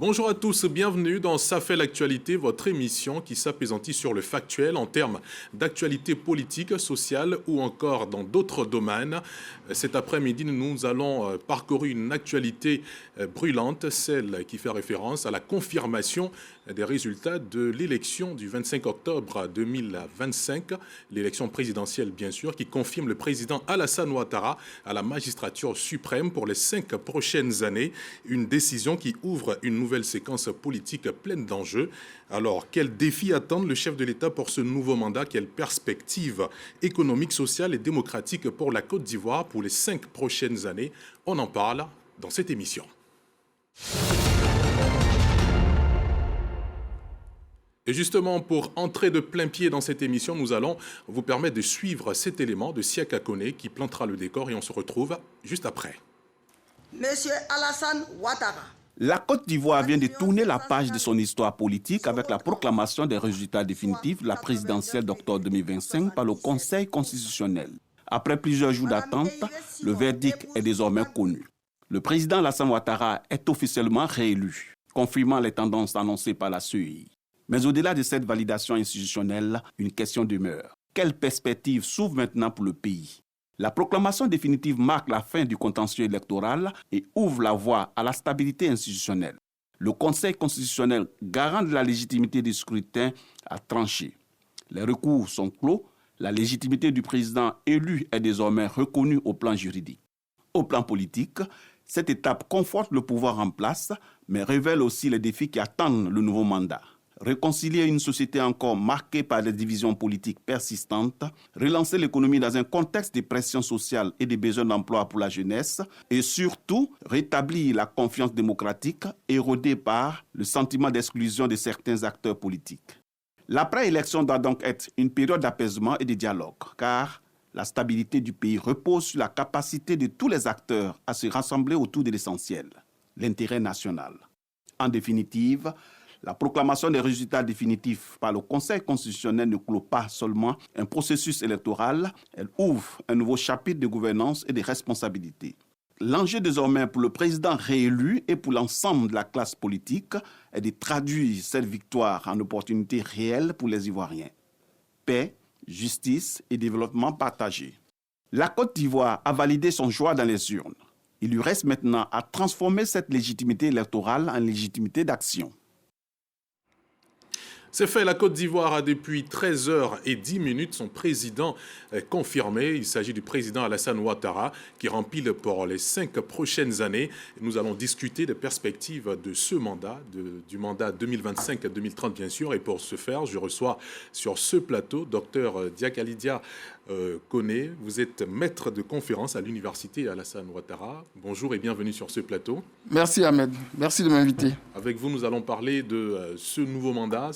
Bonjour à tous, bienvenue dans Ça fait l'actualité, votre émission qui s'apaisantit sur le factuel en termes d'actualité politique, sociale ou encore dans d'autres domaines. Cet après-midi, nous allons parcourir une actualité brûlante, celle qui fait référence à la confirmation des résultats de l'élection du 25 octobre 2025, l'élection présidentielle bien sûr, qui confirme le président Alassane Ouattara à la magistrature suprême pour les 5 prochaines années, une décision qui ouvre une nouvelle séquence politique pleine d'enjeux. Alors, quels défis attendent le chef de l'État pour ce nouveau mandat? Quelles perspectives économiques, sociales et démocratiques pour la Côte d'Ivoire pour les 5 prochaines années? On en parle dans cette émission. Et justement, pour entrer de plein pied dans cette émission, nous allons vous permettre de suivre cet élément de Siaka Kone qui plantera le décor et on se retrouve juste après. Monsieur Alassane Ouattara. La Côte d'Ivoire vient de tourner la page de son histoire politique avec la proclamation des résultats définitifs de la présidentielle d'octobre 2025 par le Conseil constitutionnel. Après plusieurs jours d'attente, le verdict est désormais connu. Le président Alassane Ouattara est officiellement réélu, confirmant les tendances annoncées par la CEI. Mais au-delà de cette validation institutionnelle, une question demeure. Quelle perspective s'ouvre maintenant pour le pays? La proclamation définitive marque la fin du contentieux électoral et ouvre la voie à la stabilité institutionnelle. Le Conseil constitutionnel, garant de la légitimité du scrutin, a tranché. Les recours sont clos. La légitimité du président élu est désormais reconnue au plan juridique. Au plan politique, cette étape conforte le pouvoir en place, mais révèle aussi les défis qui attendent le nouveau mandat. Réconcilier une société encore marquée par des divisions politiques persistantes, relancer l'économie dans un contexte de pression sociale et de besoins d'emploi pour la jeunesse, et surtout rétablir la confiance démocratique érodée par le sentiment d'exclusion de certains acteurs politiques. L'après-élection doit donc être une période d'apaisement et de dialogue, car la stabilité du pays repose sur la capacité de tous les acteurs à se rassembler autour de l'essentiel, l'intérêt national. En définitive, la proclamation des résultats définitifs par le Conseil constitutionnel ne clôt pas seulement un processus électoral, elle ouvre un nouveau chapitre de gouvernance et de responsabilité. L'enjeu désormais pour le président réélu et pour l'ensemble de la classe politique est de traduire cette victoire en opportunités réelles pour les Ivoiriens. Paix, justice et développement partagé. La Côte d'Ivoire a validé son choix dans les urnes. Il lui reste maintenant à transformer cette légitimité électorale en légitimité d'action. C'est fait, la Côte d'Ivoire a depuis 13h10 son président confirmé. Il s'agit du président Alassane Ouattara qui rempile pour les 5 prochaines années. Nous allons discuter des perspectives de ce mandat, du mandat 2025-2030 bien sûr. Et pour ce faire, je reçois sur ce plateau Dr Diakalidia Kone. Vous êtes maître de conférence à l'université Alassane Ouattara. Bonjour et bienvenue sur ce plateau. Merci Ahmed, merci de m'inviter. Avec vous, nous allons parler de ce nouveau mandat,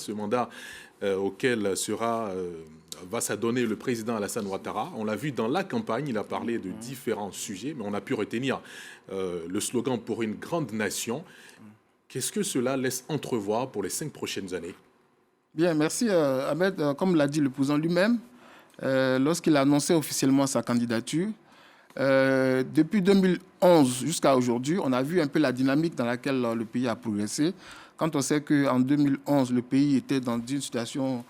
auquel va s'adonner le président Alassane Ouattara. On l'a vu dans la campagne, il a parlé de différents sujets, mais on a pu retenir le slogan « Pour une grande nation ». Qu'est-ce que cela laisse entrevoir pour les 5 prochaines années? Bien, merci Ahmed. Comme l'a dit le président lui-même, lorsqu'il a annoncé officiellement sa candidature, depuis 2011 jusqu'à aujourd'hui, on a vu un peu la dynamique dans laquelle le pays a progressé. Quand on sait qu'en 2011, le pays était dans une situation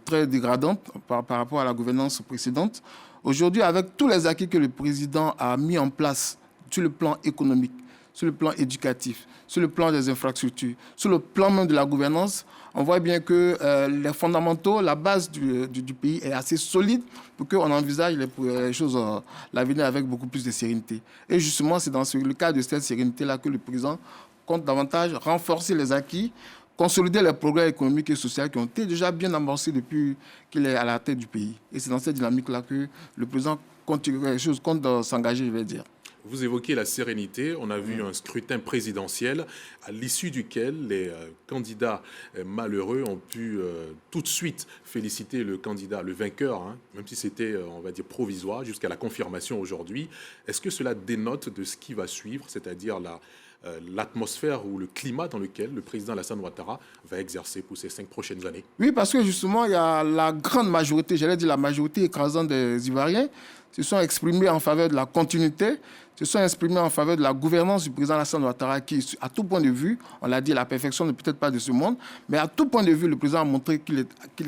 très dégradante par rapport à la gouvernance précédente, aujourd'hui, avec tous les acquis que le président a mis en place sur le plan économique, sur le plan éducatif, sur le plan des infrastructures, sur le plan même de la gouvernance, on voit bien que les fondamentaux, la base du pays est assez solide pour qu'on envisage les choses, l'avenir avec beaucoup plus de sérénité. Et justement, c'est dans le cadre de cette sérénité-là que le président compte davantage renforcer les acquis, consolider les progrès économiques et sociaux qui ont été déjà bien amorcés depuis qu'il est à la tête du pays. Et c'est dans cette dynamique-là que le président compte s'engager, je vais dire. Vous évoquez la sérénité. On a vu un scrutin présidentiel à l'issue duquel les candidats malheureux ont pu tout de suite féliciter le candidat, le vainqueur, même si c'était, on va dire, provisoire jusqu'à la confirmation aujourd'hui. Est-ce que cela dénote de ce qui va suivre, c'est-à-dire l'atmosphère ou le climat dans lequel le président Alassane Ouattara va exercer pour ces 5 prochaines années? Oui, parce que justement, il y a la grande majorité, j'allais dire la majorité écrasante des Ivoiriens, se sont exprimés en faveur de la continuité, se sont exprimés en faveur de la gouvernance du président Alassane Ouattara qui, à tout point de vue, on l'a dit, la perfection n'est peut-être pas de ce monde, mais à tout point de vue, le président a montré qu'il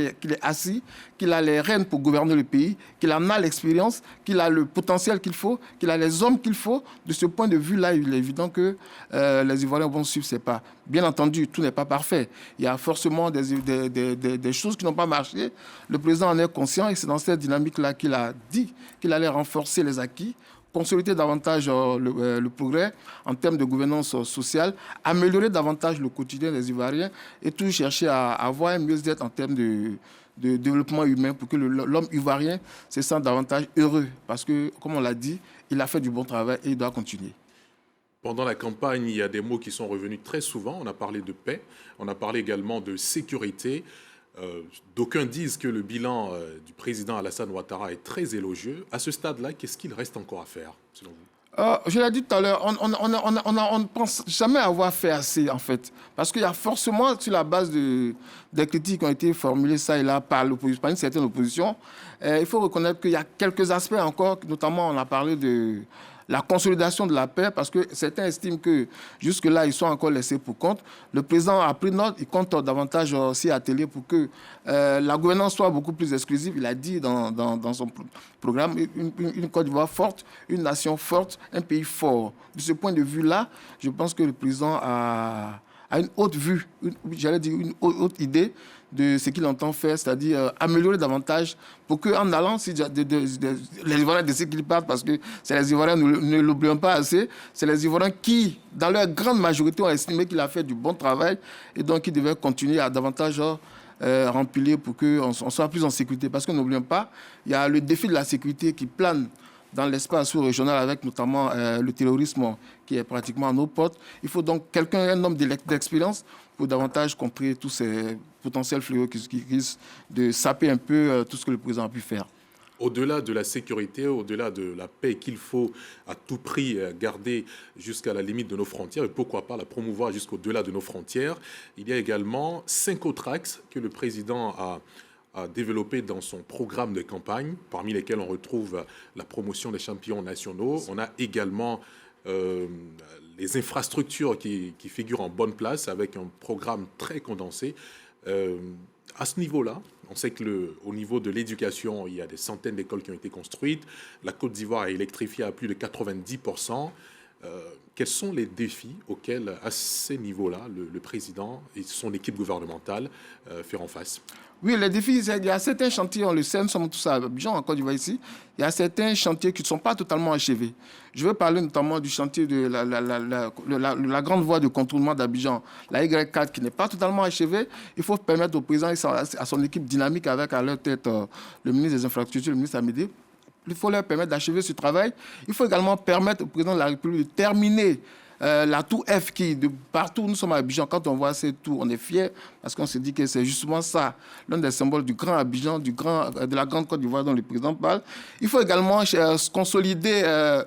est assis, qu'il a les rênes pour gouverner le pays, qu'il en a l'expérience, qu'il a le potentiel qu'il faut, qu'il a les hommes qu'il faut. De ce point de vue-là, il est évident que les Ivoiriens vont suivre ses pas. Bien entendu, tout n'est pas parfait. Il y a forcément des choses qui n'ont pas marché. Le président en est conscient et c'est dans cette dynamique-là qu'il a dit qu'il allait renforcer les acquis, consolider davantage le progrès en termes de gouvernance sociale, améliorer davantage le quotidien des Ivoiriens et tout chercher à avoir un mieux-être en termes de développement humain pour que l'homme ivoirien se sente davantage heureux. Parce que, comme on l'a dit, il a fait du bon travail et il doit continuer. Pendant la campagne, il y a des mots qui sont revenus très souvent. On a parlé de paix, on a parlé également de sécurité. D'aucuns disent que le bilan du président Alassane Ouattara est très élogieux. À ce stade-là, qu'est-ce qu'il reste encore à faire, selon vous? Je l'ai dit tout à l'heure, on ne pense jamais avoir fait assez, en fait. Parce qu'il y a forcément, sur la base des critiques qui ont été formulées ça et là par l'opposition, par une certaine opposition, il faut reconnaître qu'il y a quelques aspects encore, notamment on a parlé de la consolidation de la paix, parce que certains estiment que jusque-là, ils sont encore laissés pour compte. Le président a pris note, il compte davantage s'y atteler pour que la gouvernance soit beaucoup plus exclusive. Il a dit dans son programme, une Côte d'Ivoire forte, une nation forte, un pays fort. De ce point de vue-là, je pense que le président a une haute vue, une haute idée de ce qu'il entend faire, c'est-à-dire améliorer davantage pour qu'en allant, si les Ivoiriens décident qu'ils partent, parce que c'est les Ivoiriens, ne l'oublions pas assez, c'est les Ivoiriens qui, dans leur grande majorité, ont estimé qu'il a fait du bon travail et donc il devait continuer à davantage remplir pour qu'on soit plus en sécurité. Parce que n'oublions pas, il y a le défi de la sécurité qui plane dans l'espace sous-régional avec notamment le terrorisme qui est pratiquement à nos portes. Il faut donc un homme d'expérience pour davantage contrer tous ces potentiels fléaux qui risquent de saper un peu tout ce que le président a pu faire. Au-delà de la sécurité, au-delà de la paix qu'il faut à tout prix garder jusqu'à la limite de nos frontières, et pourquoi pas la promouvoir jusqu'au-delà de nos frontières, il y a également 5 autres axes que le président a développé dans son programme de campagne, parmi lesquels on retrouve la promotion des champions nationaux. On a également les infrastructures qui figurent en bonne place avec un programme très condensé. À ce niveau-là, on sait qu'au niveau de l'éducation, il y a des centaines d'écoles qui ont été construites. La Côte d'Ivoire est électrifiée à plus de 90%. Quels sont les défis auxquels, à ces niveaux-là, le président et son équipe gouvernementale feront face? Oui, les défis, il y a certains chantiers, on le sait, nous sommes tous à Abidjan, en Côte d'Ivoire ici, il y a certains chantiers qui ne sont pas totalement achevés. Je veux parler notamment du chantier de la grande voie de contournement d'Abidjan, la Y4, qui n'est pas totalement achevée. Il faut permettre au président et à son équipe dynamique avec à leur tête le ministre des Infrastructures, le ministre Amédée. Il faut leur permettre d'achever ce travail. Il faut également permettre au président de la République de terminer la tour F qui, de partout où nous sommes à Abidjan, quand on voit cette tour, on est fiers parce qu'on se dit que c'est justement ça, l'un des symboles du grand Abidjan, de la grande Côte d'Ivoire dont le président parle. Il faut également consolider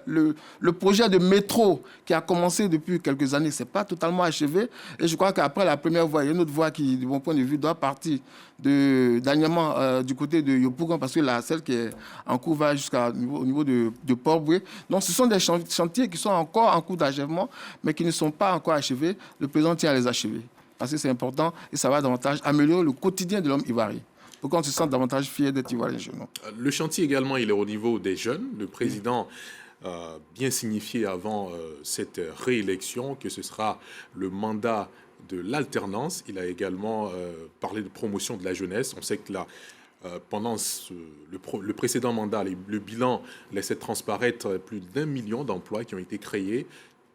le projet de métro qui a commencé depuis quelques années. Ce n'est pas totalement achevé. Et je crois qu'après la première voie, il y a une autre voie qui, de mon point de vue, doit partir d'Agnement du côté de Yopougon parce que celle qui est en cours va jusqu'au niveau de Port-Boué. Donc ce sont des chantiers qui sont encore en cours d'achèvement, mais qui ne sont pas encore achevés. Le président tient à les achever parce que c'est important et ça va davantage améliorer le quotidien de l'homme ivoirien pour qu'on se sente davantage fier d'être ivoirien chez nous. Le chantier également, il est au niveau des jeunes. Le président a bien signifié avant cette réélection que ce sera le mandat de l'alternance. Il a également parlé de promotion de la jeunesse. On sait que là, pendant le précédent mandat, le bilan laissait transparaître plus d'1 million d'emplois qui ont été créés.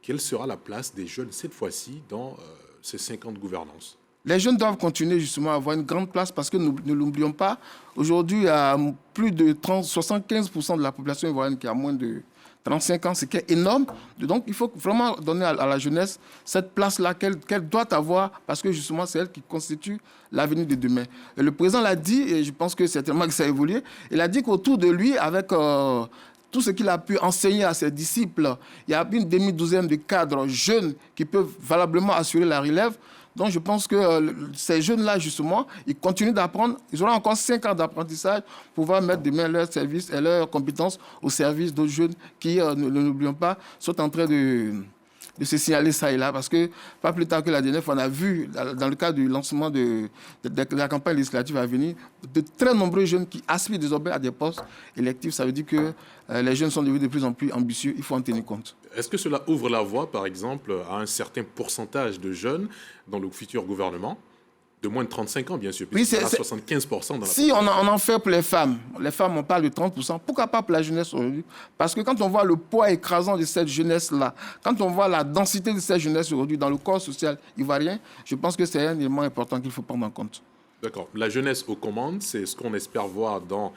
Quelle sera la place des jeunes cette fois-ci dans ces 5 ans de gouvernance? Les jeunes doivent continuer justement à avoir une grande place parce que ne l'oublions pas, aujourd'hui, il y a plus de 75% de la population ivoirienne qui a moins de 35 ans, ce qui est énorme. Donc, il faut vraiment donner à la jeunesse cette place-là qu'elle doit avoir parce que justement, c'est elle qui constitue l'avenir de demain. Et le président l'a dit, et je pense que certainement que ça a évolué, il a dit qu'autour de lui, avec tout ce qu'il a pu enseigner à ses disciples, il y a une demi-douzaine de cadres jeunes qui peuvent valablement assurer la relève. Donc je pense que ces jeunes-là, justement, ils continuent d'apprendre. Ils auront encore 5 ans d'apprentissage pour pouvoir mettre demain leurs services et leurs compétences au service d'autres jeunes qui, ne l'oublions pas, sont en train de se signaler ça et là, parce que pas plus tard que la dernière fois, on a vu, dans le cadre du lancement de la campagne législative à venir, de très nombreux jeunes qui aspirent désormais à des postes électifs. Ça veut dire que les jeunes sont devenus de plus en plus ambitieux, il faut en tenir compte. Est-ce que cela ouvre la voie, par exemple, à un certain pourcentage de jeunes dans le futur gouvernement, de moins de 35 ans, bien sûr, puisqu'il y aura 75% dans la Si on en fait pour les femmes, on parle de 30%, pourquoi pas pour la jeunesse aujourd'hui? Parce que quand on voit le poids écrasant de cette jeunesse-là, quand on voit la densité de cette jeunesse aujourd'hui dans le corps social ivoirien, je pense que c'est un élément important qu'il faut prendre en compte. D'accord. La jeunesse aux commandes, c'est ce qu'on espère voir dans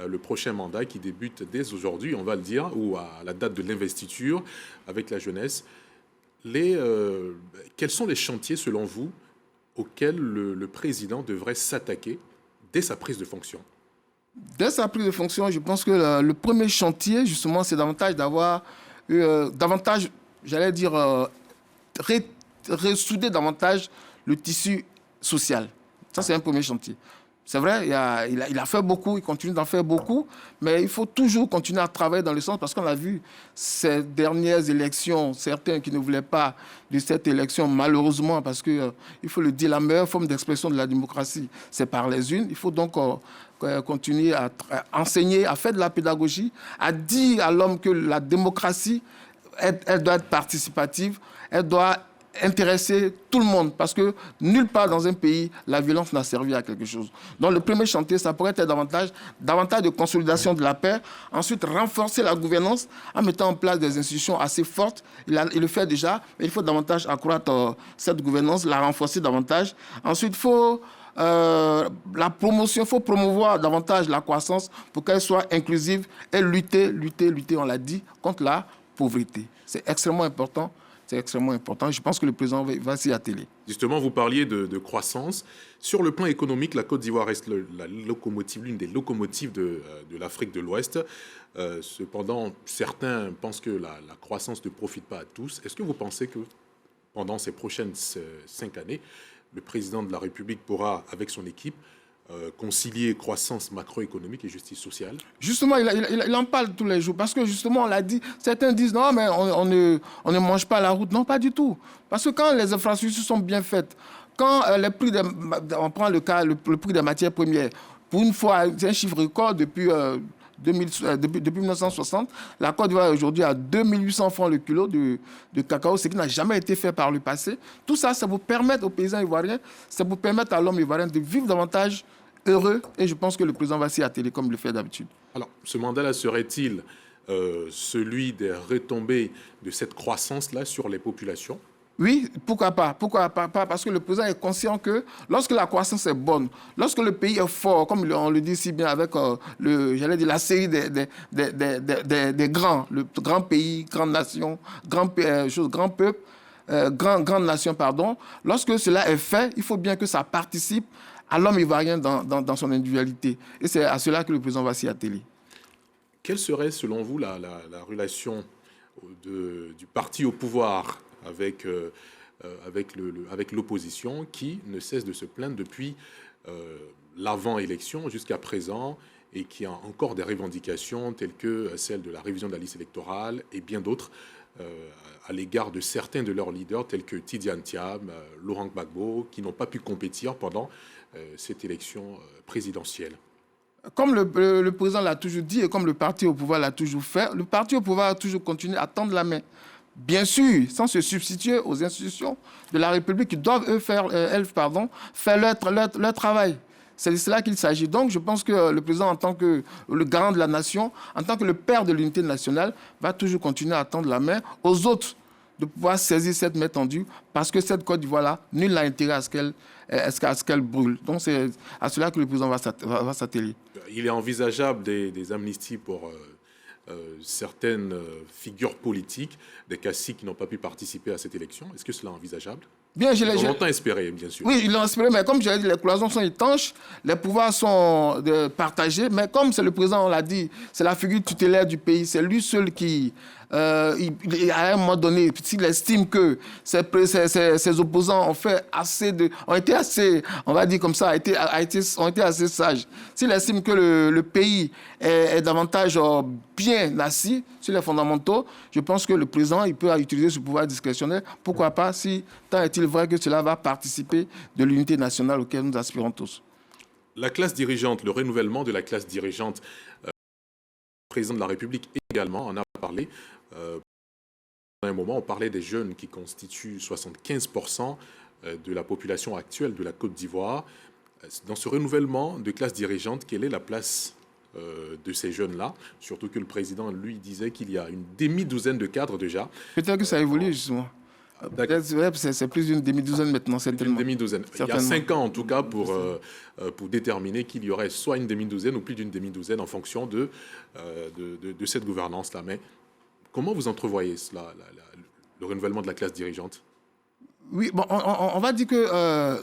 le prochain mandat qui débute dès aujourd'hui, on va le dire, ou à la date de l'investiture avec la jeunesse. Quels sont les chantiers, selon vous, auxquels le président devrait s'attaquer dès sa prise de fonction? Dès sa prise de fonction, je pense que le premier chantier, justement, c'est davantage d'avoir, j'allais dire, ressouder davantage le tissu social. Ça, c'est un premier chantier. C'est vrai, il a fait beaucoup, il continue d'en faire beaucoup, mais il faut toujours continuer à travailler dans le sens, parce qu'on a vu ces dernières élections, certains qui ne voulaient pas de cette élection, malheureusement, parce que, il faut le dire, la meilleure forme d'expression de la démocratie, c'est par les urnes. Il faut donc continuer à enseigner, à faire de la pédagogie, à dire à l'homme que la démocratie, elle doit être participative, elle doit intéresser tout le monde, parce que nulle part dans un pays, la violence n'a servi à quelque chose. Donc le premier chantier, ça pourrait être davantage de consolidation de la paix, ensuite renforcer la gouvernance en mettant en place des institutions assez fortes. Il le fait déjà, mais il faut davantage accroître cette gouvernance, la renforcer davantage. Ensuite, il faut la promotion, il faut promouvoir davantage la croissance pour qu'elle soit inclusive et lutter, on l'a dit, contre la pauvreté. C'est extrêmement important. C'est extrêmement important. Je pense que le président va s'y atteler. Justement, vous parliez de croissance. Sur le plan économique, la Côte d'Ivoire reste l'une des locomotives de l'Afrique de l'Ouest. Cependant, certains pensent que la croissance ne profite pas à tous. Est-ce que vous pensez que pendant ces prochaines 5 années, le président de la République pourra, avec son équipe, concilier croissance macroéconomique et justice sociale? Justement, il en parle tous les jours, parce que justement, on l'a dit, certains disent non, mais on ne mange pas la route. Non, pas du tout. Parce que quand les infrastructures sont bien faites, quand on prend le cas, le prix des matières premières, pour une fois, c'est un chiffre record depuis 1960, la Côte d'Ivoire est aujourd'hui à 2800 francs le kilo de cacao, ce qui n'a jamais été fait par le passé. Tout ça, ça vous permet aux paysans ivoiriens, ça vous permet à l'homme ivoirien de vivre davantage heureux, et je pense que le président va s'y atteler comme il le fait d'habitude. Alors, ce mandat-là serait-il celui des retombées de cette croissance-là sur les populations? Oui, pourquoi pas? Pourquoi pas? Parce que le président est conscient que lorsque la croissance est bonne, lorsque le pays est fort, comme on le dit si bien avec la série des grands, le grand pays, grande nation, grand peuple, grande nation, pardon. Lorsque cela est fait, il faut bien que ça participe à l'homme ivoirien dans son individualité. Et c'est à cela que le président va s'y atteler. Quelle serait, selon vous, la relation du parti au pouvoir avec l'opposition qui ne cesse de se plaindre depuis l'avant-élection jusqu'à présent et qui a encore des revendications telles que celle de la révision de la liste électorale et bien d'autres à l'égard de certains de leurs leaders tels que Tidiane Thiam, Laurent Gbagbo, qui n'ont pas pu compétir pendant cette élection présidentielle? Comme le président l'a toujours dit et comme le parti au pouvoir l'a toujours fait, le parti au pouvoir a toujours continué à tendre la main. Bien sûr, sans se substituer aux institutions de la République qui doivent, faire leur travail. C'est de cela qu'il s'agit. Donc, je pense que le président, en tant que le garant de la nation, en tant que le père de l'unité nationale, va toujours continuer à tendre la main aux autres de pouvoir saisir cette main tendue, parce que cette Côte d'Ivoire-là, nul n'a intérêt à ce qu'elle brûle. Donc, c'est à cela que le président va s'atteler. Il est envisageable des amnisties pour certaines figures politiques, des caciques qui n'ont pas pu participer à cette élection. Est-ce que cela est envisageable? Bien, ils l'ont longtemps espéré, bien sûr. Oui, ils l'ont espéré, mais comme je l'ai dit, les cloisons sont étanches, les pouvoirs sont partagés, mais comme c'est le président, on l'a dit, c'est la figure tutélaire du pays, c'est lui seul qui à un moment donné, s'il estime que ses opposants ont été assez, on va dire comme ça, ont été assez sages, s'il estime que le pays est davantage bien assis sur les fondamentaux, je pense que le président il peut utiliser ce pouvoir discrétionnaire. Pourquoi pas, si tant est-il vrai que cela va participer de l'unité nationale auquel nous aspirons tous. La classe dirigeante, le renouvellement de la classe dirigeante, le président de la République également en a parlé. À un moment, on parlait des jeunes qui constituent 75% de la population actuelle de la Côte d'Ivoire. Dans ce renouvellement de classe dirigeante, quelle est la place de ces jeunes-là? Surtout que le président, lui, disait qu'il y a une demi-douzaine de cadres déjà. Peut-être que ça évolue, justement. C'est plus d'une demi-douzaine maintenant, certainement. Une demi-douzaine. Il y a 5 ans, en tout cas, pour déterminer qu'il y aurait soit une demi-douzaine ou plus d'une demi-douzaine en fonction de cette gouvernance-là. Mais comment vous entrevoyez cela, le renouvellement de la classe dirigeante? Oui, bon, on va dire que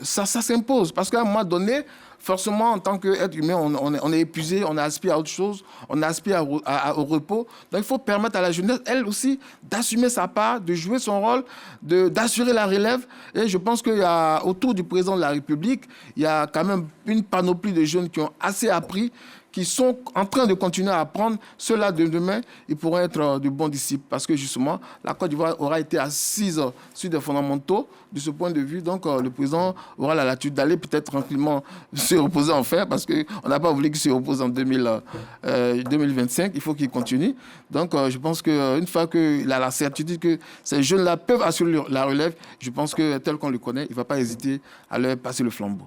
ça s'impose. Parce qu'à un moment donné, forcément, en tant qu'être humain, on est épuisé, on aspire à autre chose, on aspire au repos. Donc, il faut permettre à la jeunesse, elle aussi, d'assumer sa part, de jouer son rôle, d'assurer la relève. Et je pense qu'il y a, autour du président de la République, il y a quand même une panoplie de jeunes qui ont assez appris, qui sont en train de continuer à apprendre. Ceux-là, de demain, ils pourront être de bons disciples. Parce que, justement, la Côte d'Ivoire aura été assise sur des fondamentaux de ce point de vue. Donc, le président aura la latitude d'aller peut-être tranquillement se reposer enfin, parce qu'on n'a pas voulu qu'il se repose en 2025. Il faut qu'il continue. Donc, je pense qu'une fois qu'il a la certitude que ces jeunes-là peuvent assurer la relève, je pense que, tel qu'on le connaît, il ne va pas hésiter à leur passer le flambeau.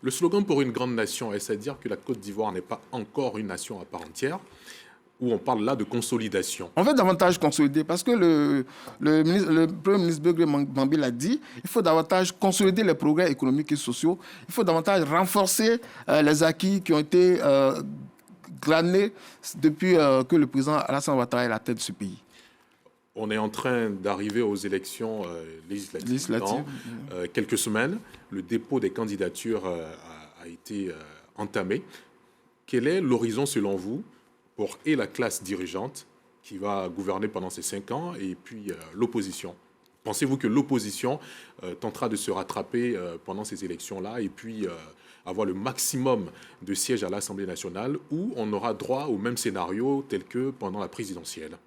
Le slogan pour une grande nation, est-ce à dire que la Côte d'Ivoire n'est pas encore une nation à part entière, ou on parle là de consolidation? On veut davantage consolider, parce que le Premier ministre Begré Mambi l'a dit, il faut davantage consolider les progrès économiques et sociaux, il faut davantage renforcer les acquis qui ont été glanés depuis que le président Alassane Ouattara est à la tête de ce pays. On est en train d'arriver aux élections législatives. Dans quelques semaines. Le dépôt des candidatures a été entamé. Quel est l'horizon, selon vous, pour la classe dirigeante qui va gouverner pendant ces 5 ans et puis l'opposition? Pensez-vous que l'opposition tentera de se rattraper pendant ces élections-là et puis avoir le maximum de sièges à l'Assemblée nationale, ou on aura droit au même scénario tel que pendant la présidentielle?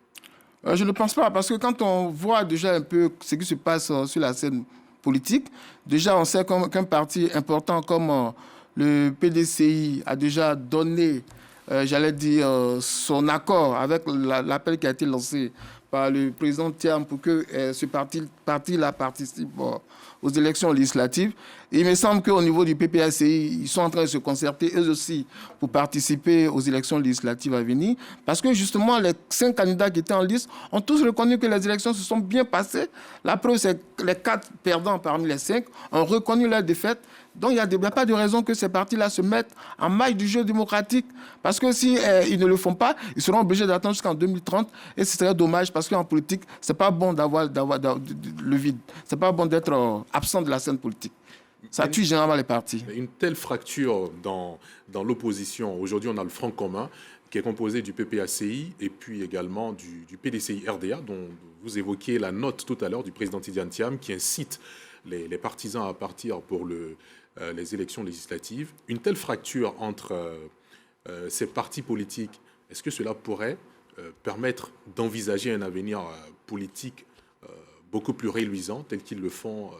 Je ne pense pas, parce que quand on voit déjà un peu ce qui se passe sur la scène politique, déjà on sait qu'un parti important comme le PDCI a déjà donné, j'allais dire, son accord avec l'appel qui a été lancé par le président Thiam pour que ce parti-là participe aux élections législatives. Et il me semble qu'au niveau du PPACI, ils sont en train de se concerter eux aussi pour participer aux élections législatives à venir. Parce que justement, les 5 candidats qui étaient en liste ont tous reconnu que les élections se sont bien passées. La preuve, c'est que les 4 perdants parmi les 5 ont reconnu leur défaite. Donc, il n'y a pas de raison que ces partis-là se mettent en marge du jeu démocratique. Parce que si ils ne le font pas, ils seront obligés d'attendre jusqu'en 2030. Et ce serait dommage, parce qu'en politique, ce n'est pas bon d'avoir le vide. Ce n'est pas bon d'être absent de la scène politique. Ça tue généralement les partis. Une telle fracture dans l'opposition. Aujourd'hui, on a le Front commun qui est composé du PPACI et puis également du PDCI-RDA, dont vous évoquiez la note tout à l'heure du président Tidiane Thiam qui incite les partisans à partir pour les élections législatives. Une telle fracture entre ces partis politiques, est-ce que cela pourrait permettre d'envisager un avenir politique beaucoup plus réluisant, tel qu'ils le font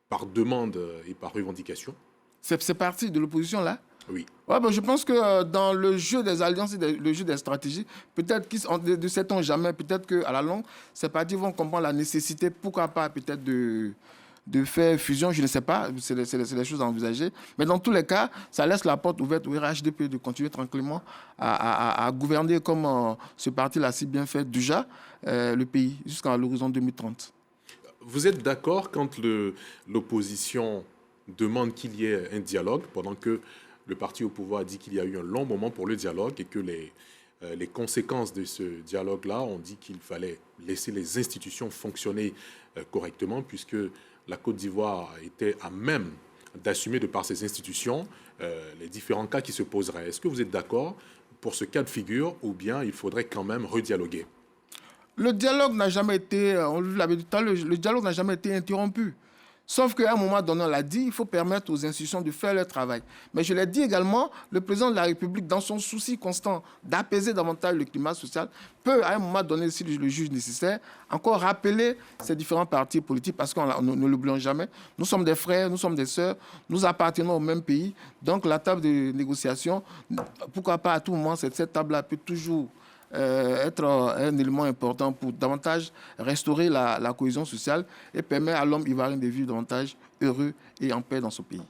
par demande et par revendication? Ces partis de l'opposition, là? Oui. Ouais, ben je pense que dans le jeu des alliances et le jeu des stratégies, peut-être qu'ils ne sait-on jamais, peut-être qu'à la longue, ces partis vont comprendre la nécessité, pourquoi pas, peut-être de faire fusion, je ne sais pas, c'est des choses à envisager. Mais dans tous les cas, ça laisse la porte ouverte au RHDP de continuer tranquillement à gouverner comme ce parti l'a si bien fait déjà le pays jusqu'à l'horizon 2030. Vous êtes d'accord quand l'opposition demande qu'il y ait un dialogue, pendant que le parti au pouvoir dit qu'il y a eu un long moment pour le dialogue et que les conséquences de ce dialogue-là ont dit qu'il fallait laisser les institutions fonctionner correctement, puisque la Côte d'Ivoire était à même d'assumer de par ses institutions les différents cas qui se poseraient. Est-ce que vous êtes d'accord pour ce cas de figure, ou bien il faudrait quand même redialoguer? Le dialogue n'a jamais été, on l'avait dit tout à l'heure, le dialogue n'a jamais été interrompu. Sauf qu'à un moment donné, on l'a dit, il faut permettre aux institutions de faire leur travail. Mais je l'ai dit également, le président de la République, dans son souci constant d'apaiser davantage le climat social, peut, à un moment donné, si le juge nécessaire, encore rappeler ces différents partis politiques, parce qu'on ne l'oublions jamais. Nous sommes des frères, nous sommes des sœurs, nous appartenons au même pays. Donc la table de négociation, pourquoi pas à tout moment, cette table-là peut toujours être un élément important pour davantage restaurer la cohésion sociale et permettre à l'homme ivoirien de vivre davantage heureux et en paix dans son pays.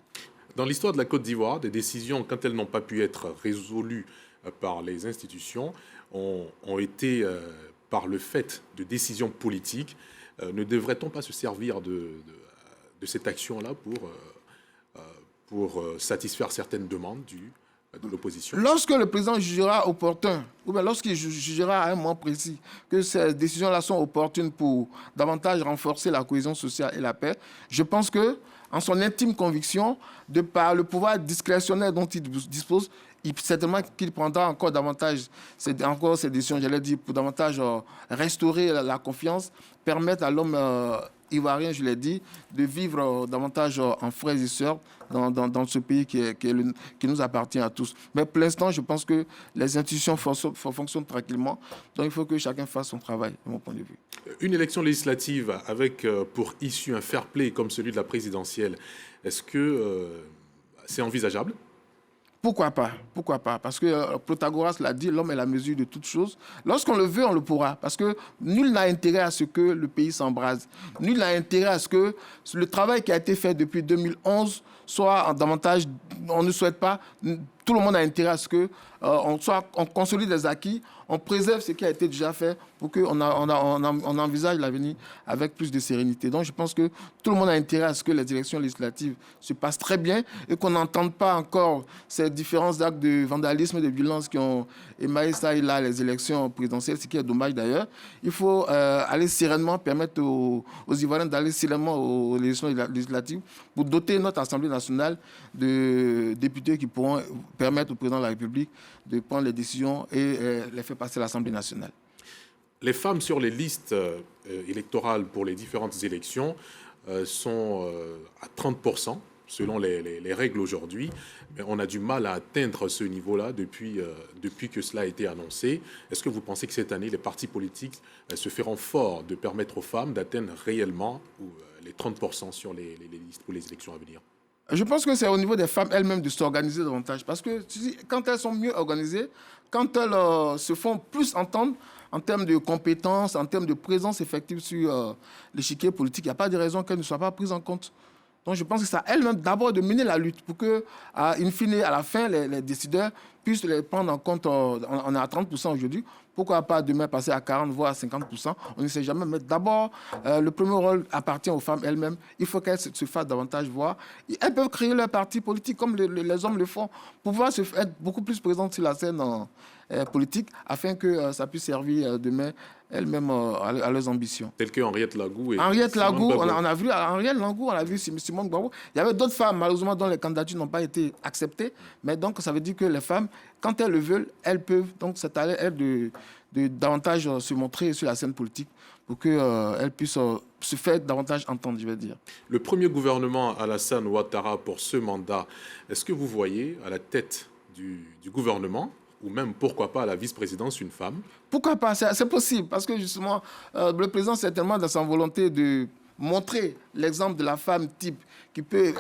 Dans l'histoire de la Côte d'Ivoire, des décisions, quand elles n'ont pas pu être résolues par les institutions, ont été, par le fait de décisions politiques, ne devrait-on pas se servir de cette action-là pour satisfaire certaines demandes de l'opposition? Lorsque le président jugera opportun, ou bien lorsqu'il jugera à un moment précis que ces décisions-là sont opportunes pour davantage renforcer la cohésion sociale et la paix, je pense que, en son intime conviction, de par le pouvoir discrétionnaire dont il dispose, certainement qu'il prendra encore davantage ces décisions, j'allais dire, pour davantage restaurer la confiance, permettre à l'homme ivoirien, je l'ai dit, de vivre davantage en frères et sœurs dans ce pays qui nous appartient à tous. Mais pour l'instant, je pense que les institutions fonctionnent tranquillement. Donc il faut que chacun fasse son travail, de mon point de vue. Une élection législative avec pour issue un fair play comme celui de la présidentielle, est-ce que c'est envisageable? Pourquoi pas? Pourquoi pas? Parce que Protagoras l'a dit, l'homme est la mesure de toutes choses. Lorsqu'on le veut, on le pourra. Parce que nul n'a intérêt à ce que le pays s'embrase. Nul n'a intérêt à ce que le travail qui a été fait depuis 2011 soit davantage... On ne souhaite pas... Tout le monde a intérêt à ce que on consolide les acquis, on préserve ce qui a été déjà fait pour qu'on on envisage l'avenir avec plus de sérénité. Donc je pense que tout le monde a intérêt à ce que les élections législatives se passent très bien et qu'on n'entende pas encore ces différents actes de vandalisme et de violence qui ont émaillé ça et là les élections présidentielles, ce qui est dommage d'ailleurs. Il faut aller sereinement, permettre aux Ivoiriens d'aller sereinement aux élections législatives pour doter notre Assemblée nationale de députés qui pourront permettre au président de la République de prendre les décisions et les faire passer à l'Assemblée nationale. Les femmes sur les listes électorales pour les différentes élections sont à 30% selon les règles aujourd'hui. Mais on a du mal à atteindre ce niveau-là depuis que cela a été annoncé. Est-ce que vous pensez que cette année, les partis politiques se feront fort de permettre aux femmes d'atteindre réellement les 30% sur les listes pour les élections à venir? Je pense que c'est au niveau des femmes elles-mêmes de s'organiser davantage. Parce que quand elles sont mieux organisées, quand elles se font plus entendre en termes de compétences, en termes de présence effective sur l'échiquier politique, il n'y a pas de raison qu'elles ne soient pas prises en compte. Donc je pense que c'est à elles-mêmes d'abord de mener la lutte pour que, in fine, à la fin, les décideurs puissent les prendre en compte. On est à 30% aujourd'hui. Pourquoi pas demain passer à 40, voire à 50%? On ne sait jamais. Mais d'abord, le premier rôle appartient aux femmes elles-mêmes. Il faut qu'elles se fassent davantage voir. Elles peuvent créer leur parti politique comme les hommes le font, pour pouvoir être beaucoup plus présentes sur la scène politique, afin que ça puisse servir demain elles-mêmes à leurs ambitions. Tel que Henriette Lagou et Henriette Lagou, on a vu Henriette Lagou, on a vu Simone Gbagbo. Il y avait d'autres femmes, malheureusement, dont les candidatures n'ont pas été acceptées. Mais donc, ça veut dire que les femmes, quand elles le veulent, elles peuvent. Donc, c'est à elles de davantage se montrer sur la scène politique pour qu'elles puissent se faire davantage entendre, je vais dire. Le premier gouvernement Alassane Ouattara pour ce mandat, est-ce que vous voyez à la tête du gouvernement, ou même, pourquoi pas, à la vice-présidence, une femme? Pourquoi pas? C'est possible, parce que justement, le président, certainement, dans sa volonté de montrer l'exemple de la femme type qui peut,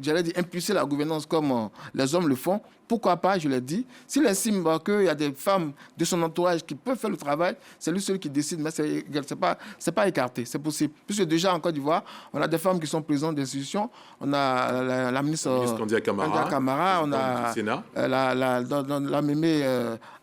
j'allais dire, impulser la gouvernance comme les hommes le font. Pourquoi pas, je l'ai dit. S'il estime qu'il y a des femmes de son entourage qui peuvent faire le travail, c'est lui seul qui décide, mais c'est pas écarté, c'est possible. Puisque déjà en Côte d'Ivoire, on a des femmes qui sont présidentes d'institutions, on a la ministre Kandia Camara, on a la mémé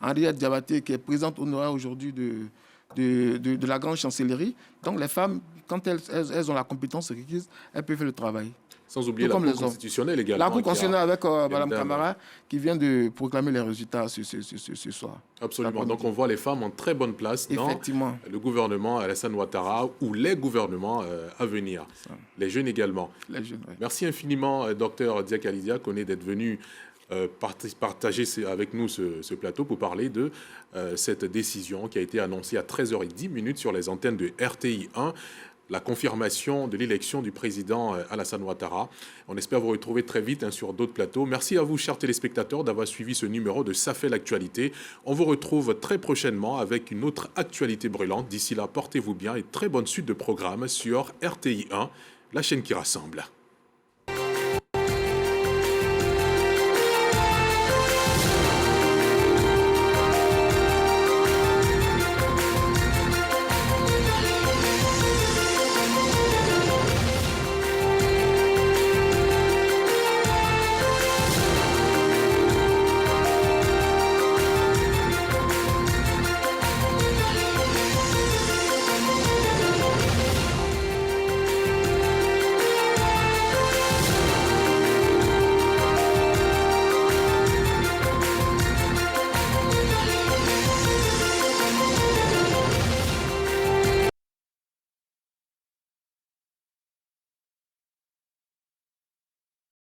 Henriette Diabaté qui est présidente honoraire aujourd'hui de la grande chancellerie. Donc les femmes, quand elles ont la compétence requise, elles peuvent faire le travail. Sans oublier la Cour constitutionnelle également. La Cour constitutionnelle avec Mme Camara qui vient de proclamer les résultats ce soir. Absolument. Donc on voit les femmes en très bonne place dans le gouvernement Alassane Ouattara ou les gouvernements à venir. Les jeunes également. Les jeunes, oui. Merci infiniment, Dr Diakalidia Koné, d'être venu partager avec nous ce plateau pour parler de cette décision qui a été annoncée à 13h10 sur les antennes de RTI 1. La confirmation de l'élection du président Alassane Ouattara. On espère vous retrouver très vite sur d'autres plateaux. Merci à vous, chers téléspectateurs, d'avoir suivi ce numéro de Ça fait l'actualité. On vous retrouve très prochainement avec une autre actualité brûlante. D'ici là, portez-vous bien et très bonne suite de programme sur RTI 1, la chaîne qui rassemble.